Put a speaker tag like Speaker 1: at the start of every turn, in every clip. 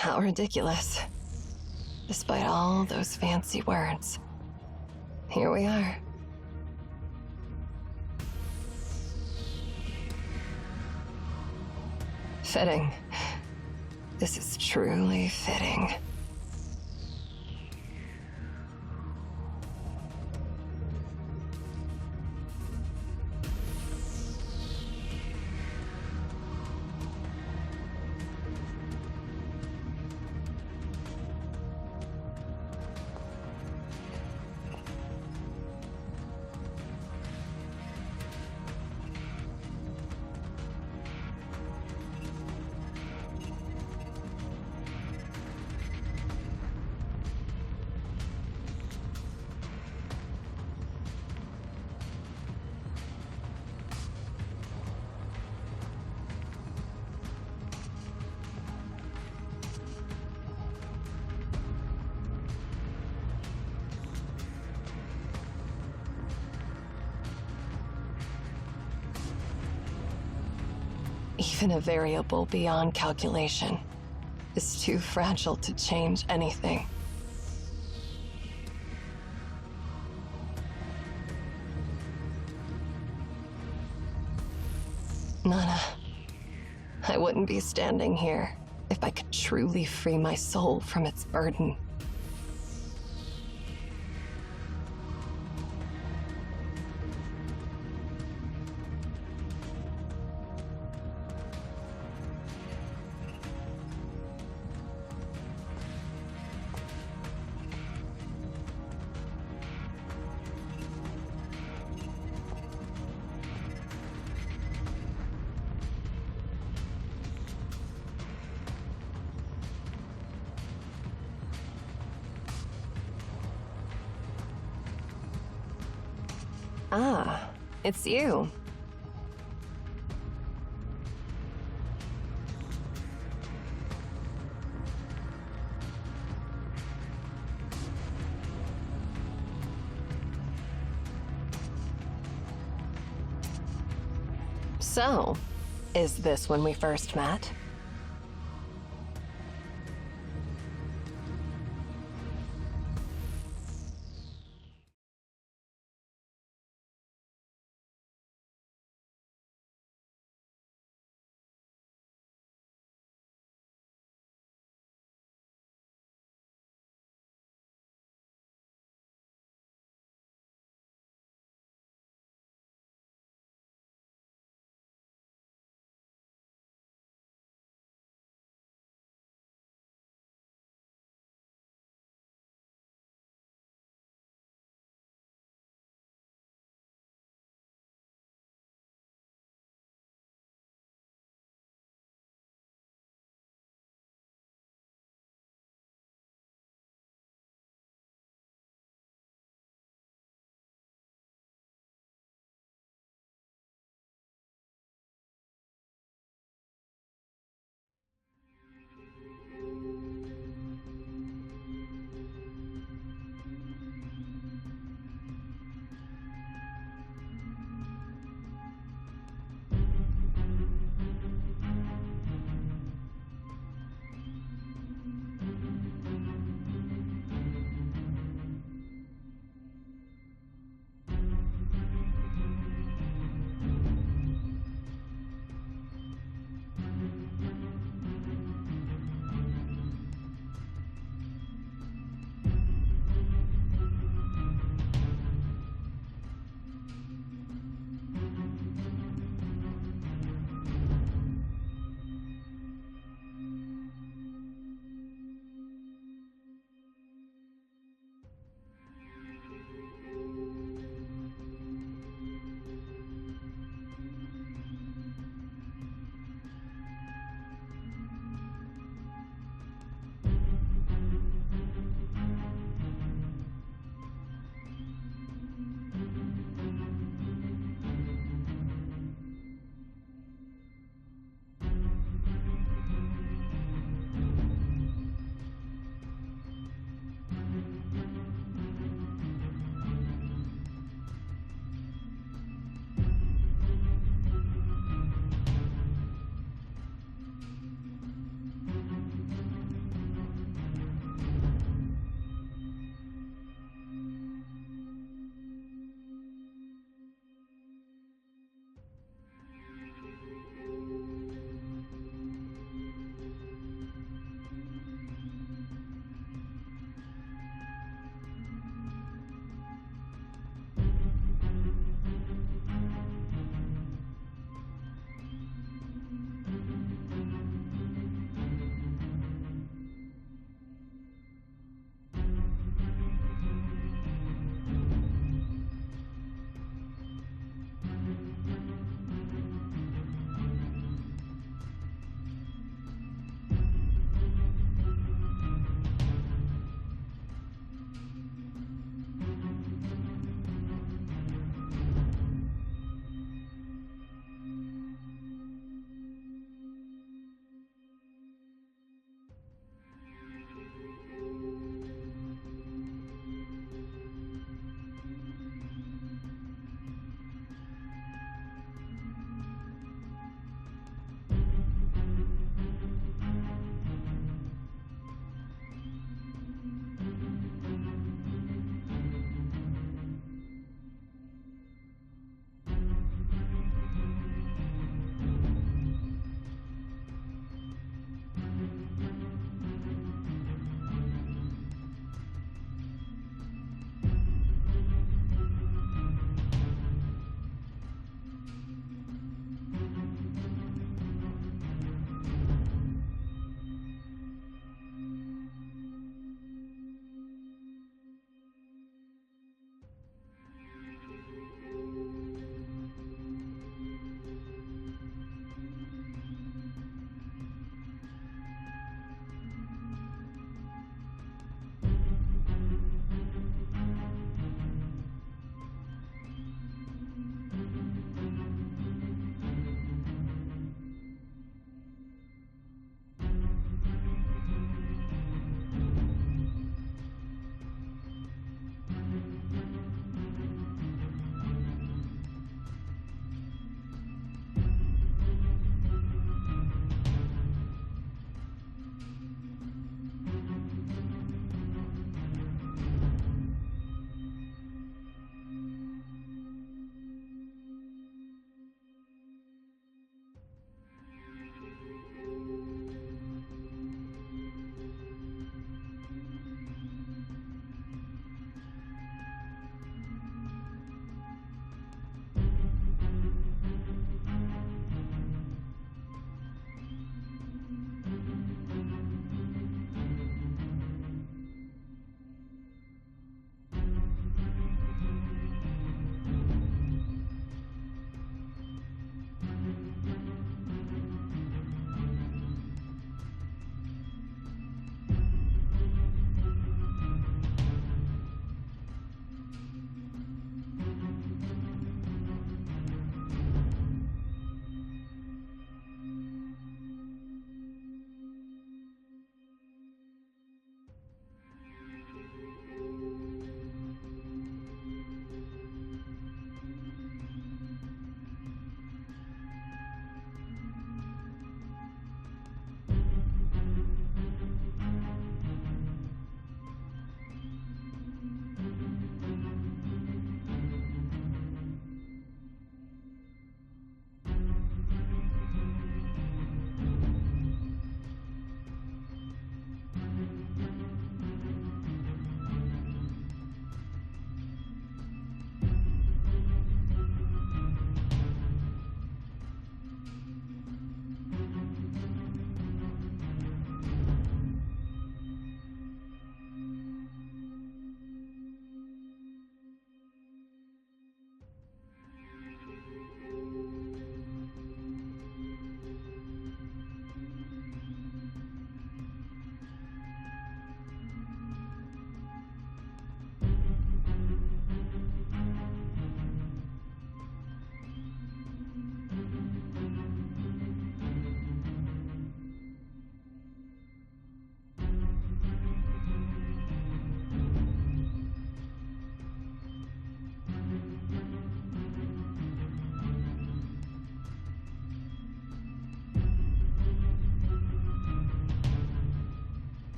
Speaker 1: How ridiculous. Despite all those fancy words, here we are. Fitting. This is truly fitting. Even a variable beyond calculation is too fragile to change anything. Nana, I wouldn't be standing here if I could truly free my soul from its burden. Ah, it's you. So, is this when we first met?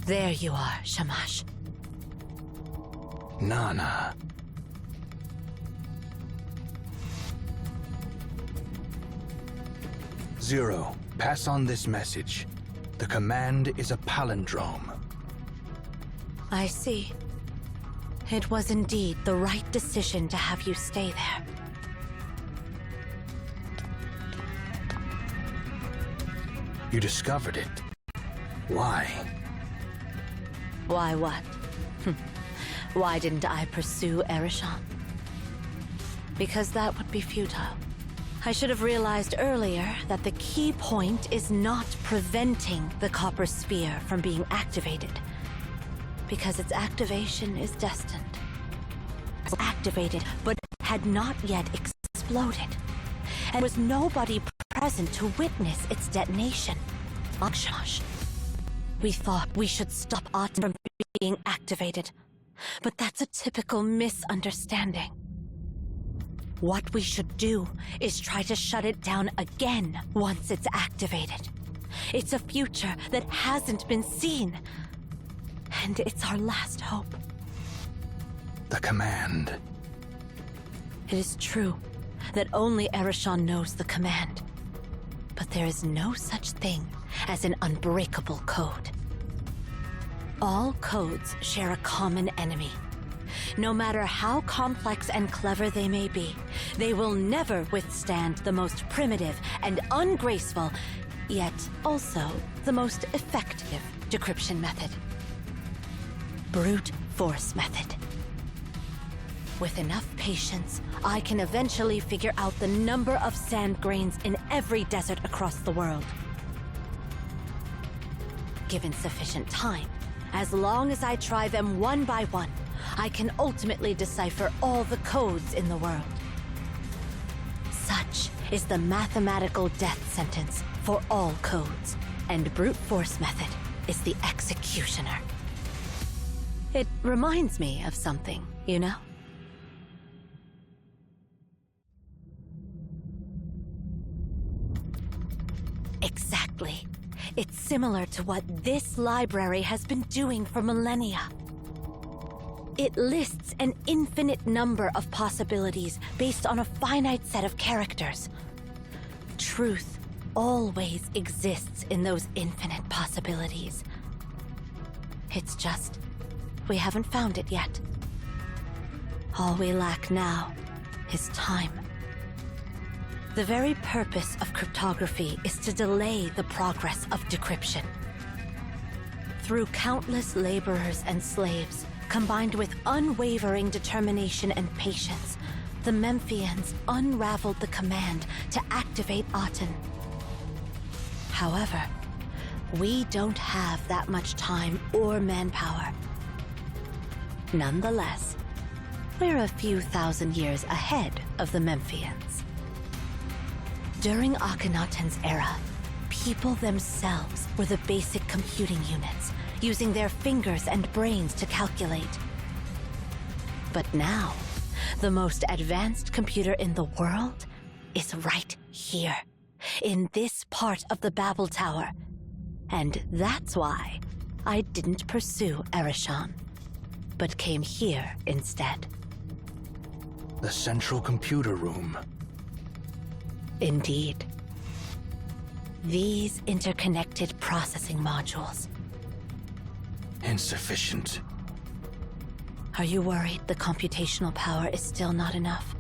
Speaker 2: There you are, Shamash.
Speaker 3: Nana. Zero, pass on this message. The command is a palindrome.
Speaker 2: I see. It was indeed the right decision to have you stay there.
Speaker 3: You discovered it. Why?
Speaker 2: Why what? Why didn't I pursue Erishon? Because that would be futile. I should have realized earlier that the key point is not preventing the Copper Spear from being activated, because its activation is destined. It was activated, but had not yet exploded, and there was nobody present to witness its detonation. Akshash. We thought we should stop Aten from being activated, but that's a typical misunderstanding. What we should do is try to shut it down again once it's activated. It's a future that hasn't been seen, and it's our last hope.
Speaker 3: The command.
Speaker 2: It is true that only Erishon knows the command, but there is no such thing as an unbreakable code. All codes share a common enemy. No matter how complex and clever they may be, they will never withstand the most primitive and ungraceful, yet also the most effective decryption method. Brute force method. With enough patience, I can eventually figure out the number of sand grains in every desert across the world. Given sufficient time, as long as I try them one by one, I can ultimately decipher all the codes in the world. Such is the mathematical death sentence for all codes, and brute force method is the executioner. It reminds me of something, you know? Exactly. It's similar to what this library has been doing for millennia. It lists an infinite number of possibilities based on a finite set of characters. Truth always exists in those infinite possibilities. It's just, we haven't found it yet. All we lack now is time. The very purpose of cryptography is to delay the progress of decryption. Through countless laborers and slaves, combined with unwavering determination and patience, the Memphians unraveled the command to activate Aten. However, we don't have that much time or manpower. Nonetheless, we're a few thousand years ahead of the Memphians. During Akhenaten's era, people themselves were the basic computing units, using their fingers and brains to calculate. But now, the most advanced computer in the world is right here, in this part of the Babel Tower. And that's why I didn't pursue Erishon, but came here instead.
Speaker 3: The central computer room.
Speaker 2: Indeed. These interconnected processing modules.
Speaker 3: Insufficient.
Speaker 2: Are you worried the computational power is still not enough?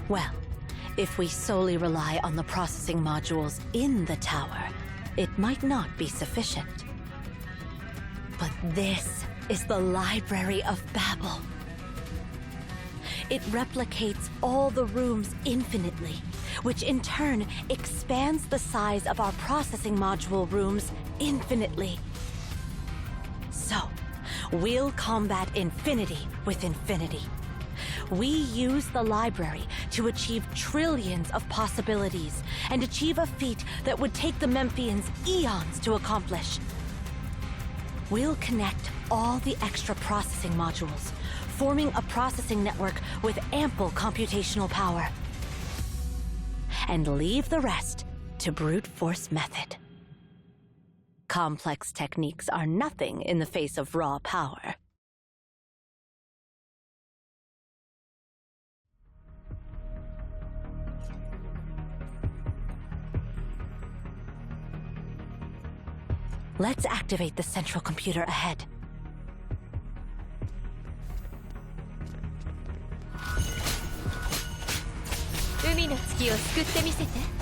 Speaker 2: Well, if we solely rely on the processing modules in the tower, it might not be sufficient. But this is the Library of Babel. It replicates all the rooms infinitely, which in turn expands the size of our processing module rooms infinitely. So, we'll combat infinity with infinity. We use the library to achieve trillions of possibilities and achieve a feat that would take the Memphians eons to accomplish. We'll connect all the extra processing modules, forming a processing network with ample computational power. And leave the rest to brute force method. Complex techniques are nothing in the face of raw power. Let's activate the central computer ahead.
Speaker 4: 海の月を救ってみせて。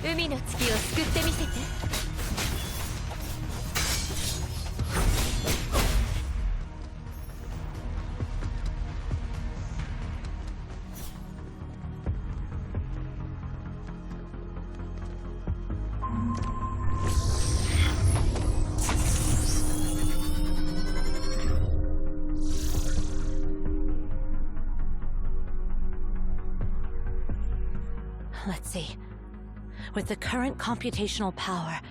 Speaker 4: 海の月を救ってみせて。
Speaker 2: Let's see. With the current computational power,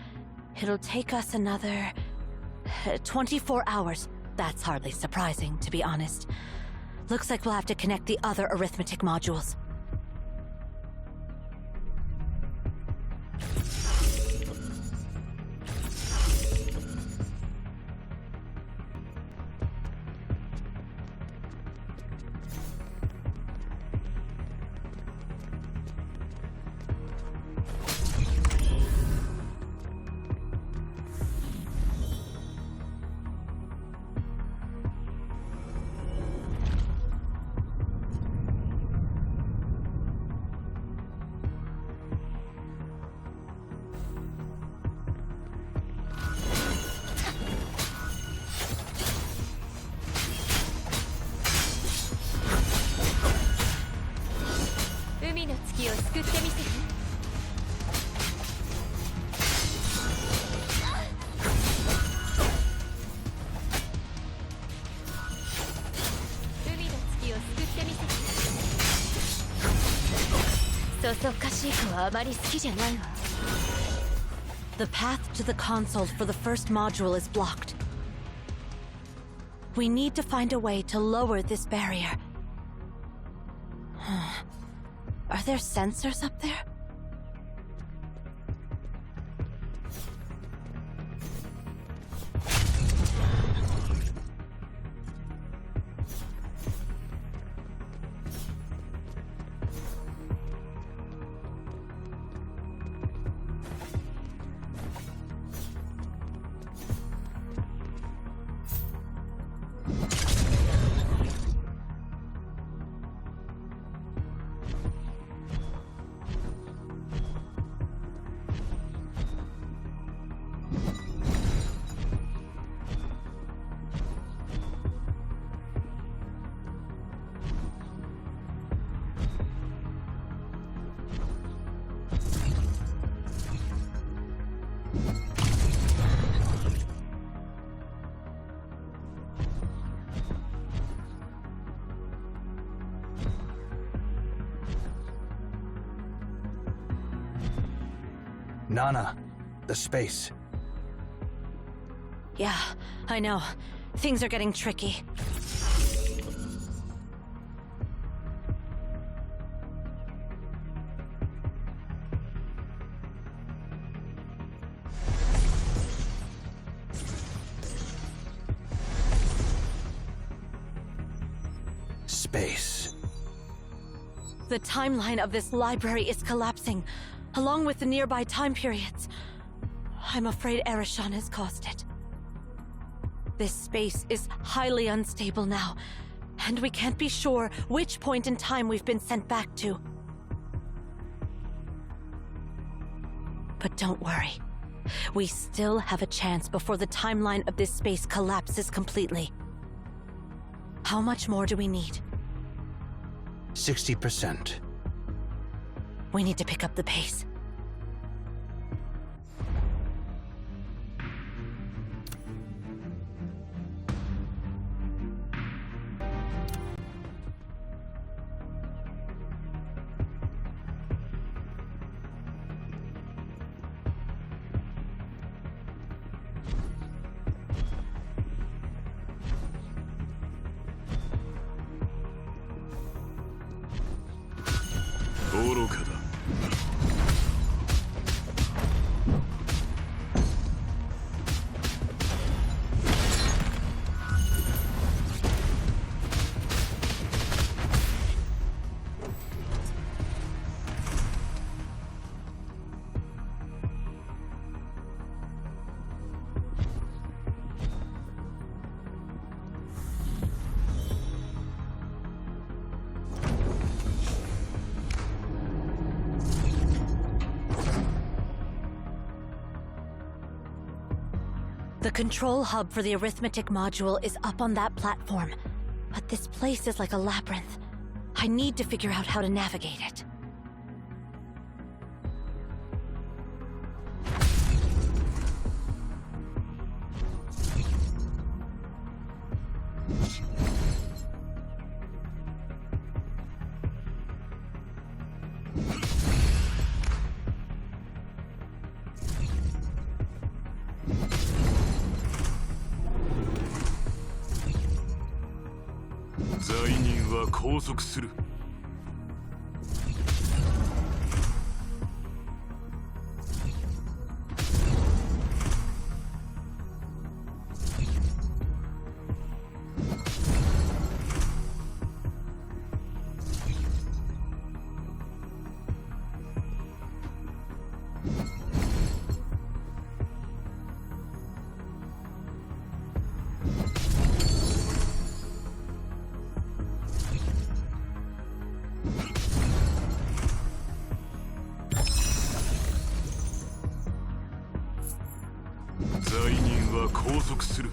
Speaker 2: it'll take us another 24 hours. That's hardly surprising, to be honest. Looks like we'll have to connect the other arithmetic modules. The path to the console for the first module is blocked. We need to find a way to lower this barrier. Are there sensors up there?
Speaker 3: Nana, the space.
Speaker 2: Yeah, I know. Things are getting tricky.
Speaker 3: Space.
Speaker 2: The timeline of this library is collapsing, along with the nearby time periods. I'm afraid Erishan has caused it. This space is highly unstable now, and we can't be sure which point in time we've been sent back to. But don't worry. We still have a chance before the timeline of this space collapses completely. How much more do we need?
Speaker 3: 60%.
Speaker 2: We need to pick up the pace.
Speaker 5: 愚かだ。
Speaker 2: The control hub for the arithmetic module is up on that platform, but this place is like a labyrinth. I need to figure out how to navigate it.
Speaker 5: は拘束する。罪人は拘束する。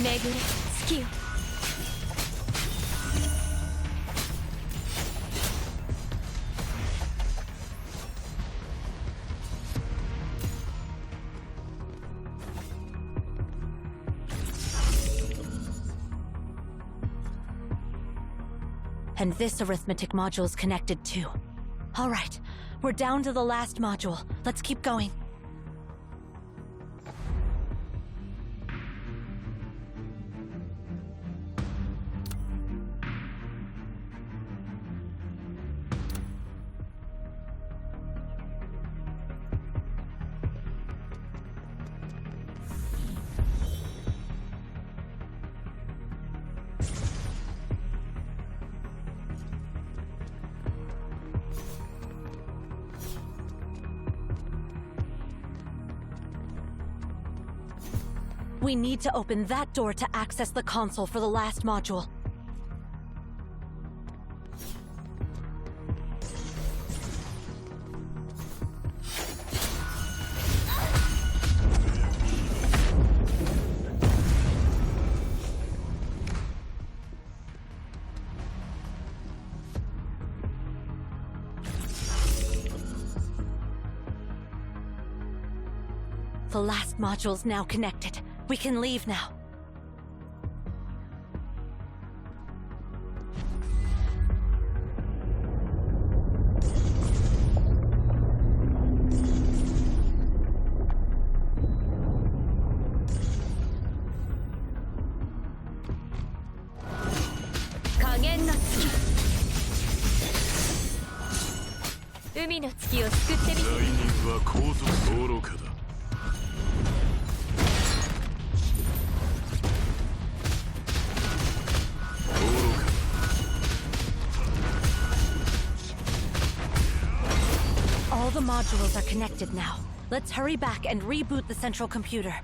Speaker 4: 巡れ月よ。
Speaker 2: And this arithmetic module is connected too. All right, we're down to the last module. Let's keep going. We need to open that door to access the console for the last module. The last module's now connected. We can leave now. All the modules are connected now. Let's hurry back and reboot the central computer.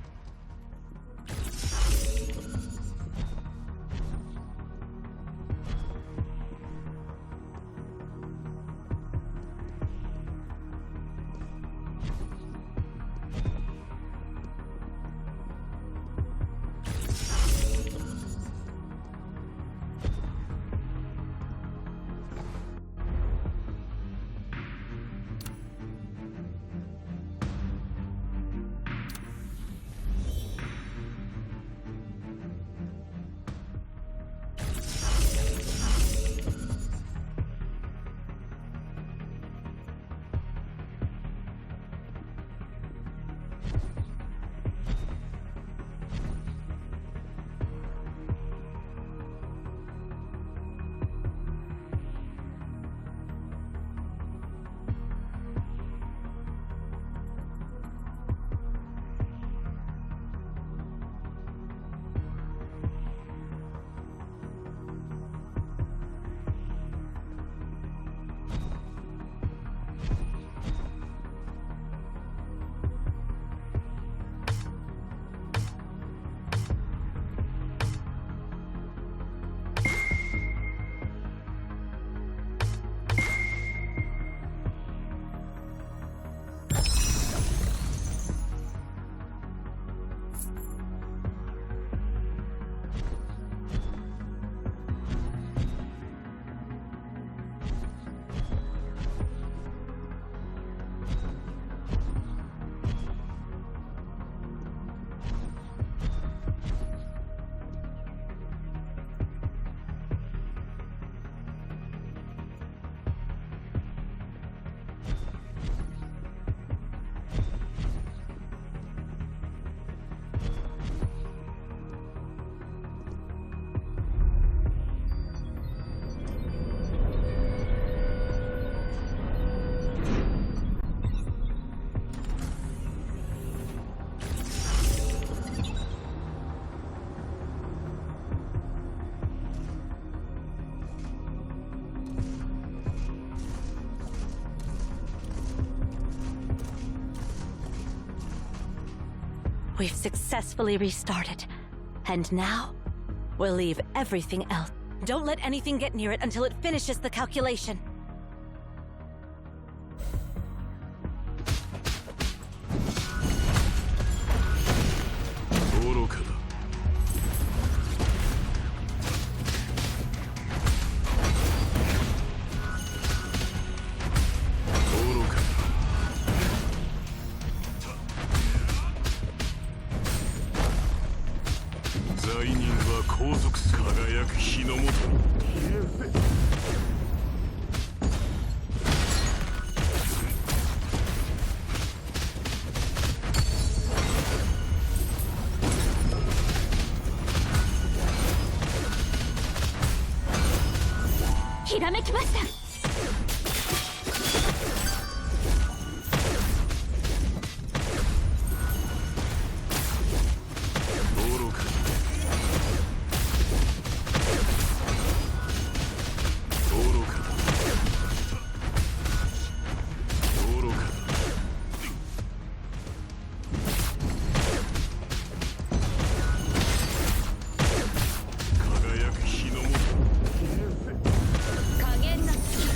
Speaker 2: We've successfully restarted. And now, we'll leave everything else. Don't let anything get near it until it finishes the calculation.
Speaker 5: 愚かだ。愚かだ。罪人は拘束する。輝く日の下に。
Speaker 4: ひらめきました。
Speaker 5: 愚かだ。愚かだ。愚かだ。輝く日の下に。
Speaker 4: 加減な月。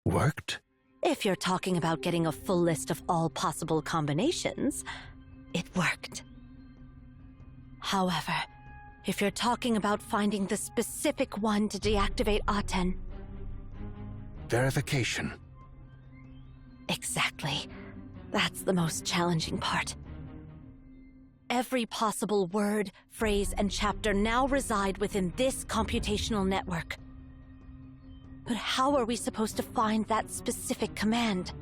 Speaker 3: Worked?
Speaker 2: If you're talking about getting a full list of all possible combinations, it worked. However, if you're talking about finding the specific one to deactivate Aten,
Speaker 3: Verification.
Speaker 2: exactly. That's the most challenging part. Every possible word, phrase, and chapter now reside within this computational network. But how are we supposed to find that specific command?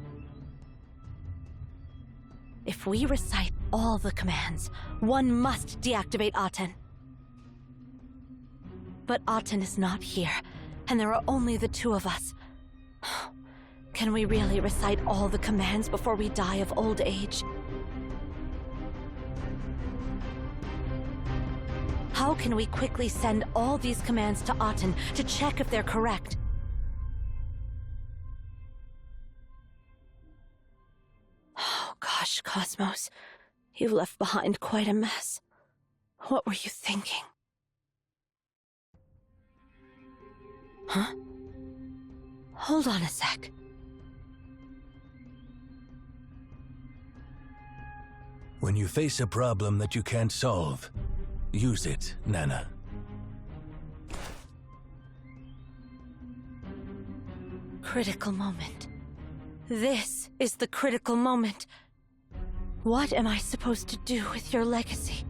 Speaker 2: If we recite all the commands, one must deactivate Aten. But Aten is not here, and there are only the two of us. Can we really recite all the commands before we die of old age? How can we quickly send all these commands to Aten to check if they're correct? Oh gosh, Cosmos, you left behind quite a mess. What were you thinking? Huh? Hold on a sec.
Speaker 6: When you face a problem that you can't solve, use it, Nana.
Speaker 2: Critical moment. This is the critical moment. What am I supposed to do with your legacy?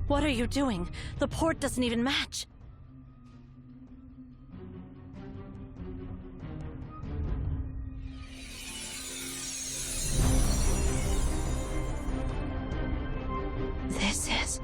Speaker 2: What are you doing? The port doesn't even match. This is